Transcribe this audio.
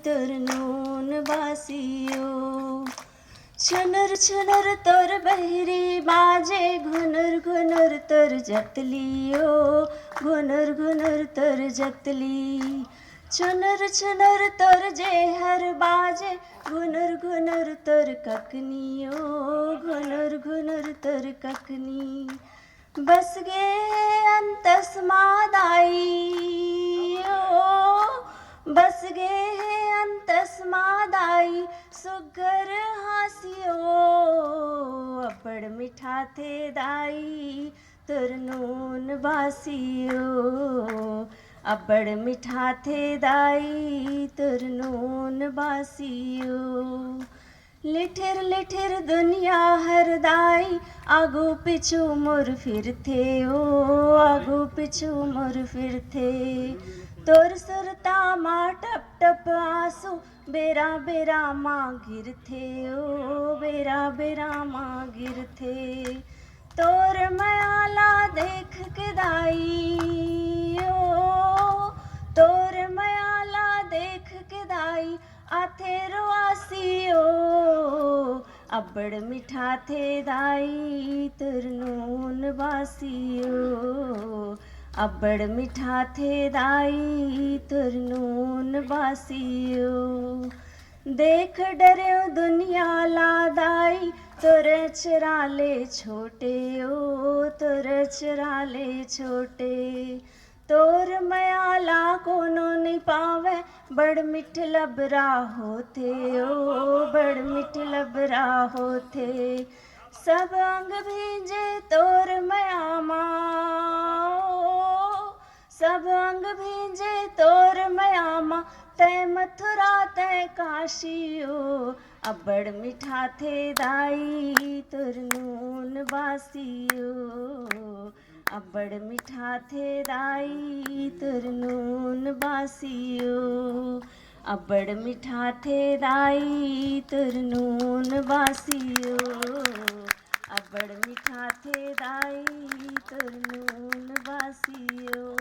तोर नून बासियो। छुनुर छुनुर तोर बहरी बाजे घुनुर घुनुर तोर जतलियो, घुनुर घुनुर तोर जतली। छुनुर छुनुर तोर जेहर बाजे घुनुर घुनुर तोर ककनियो, घुनुर घुनुर तोर ककनी। बस गे अंतस मादाई बस गे अंतस मादाई सुगर हासियो। अब्बड़ मिठा थे दाई तोर नून बासियो, अब्बड़ मिठा थे दाई तोर नून बासियो। लिठिर लिठिर दुनिया हर दाई आगू पिछू मुर फिरथे ओ, आगू पिछू मुर फिरथे। तोर सुरता माँ टप टप आंसू बेरा बेरा माँ गिरथे ओ, बेरा बेरा माँ गिरथे। तोर मयाला देख के दाई ओ, तोर मयाला देख के दाई आथे रुआसियो। अब्बड़ मिठा थे दाई तोर नून बासियो, अब्बड़ मिठा थे दाई तोर नून बासियो। देख डर्यो दुनिया ला दाई तोर चराले छोटे ओ, तोर चराले छोटे। तोर मयाला कोनो नहीं पावे बड़ मिठ लबरा होथे ओ, बड़ मिठ लबरा होथे। सब अंग भींजे तोर मयामा ओ, सब अंग भींजे तोर मयामा। तै मथुरा तै काशियो, अब्बड़ मिठा थे दाई तोर नून बासियो, अब्बड़ मिठा थे दाई तोर नून बासियो, अब्बड़ मिठा थे दाई तोर नून बासियो, अब्बड़ मिठा थे दाई तोर नून बासियो।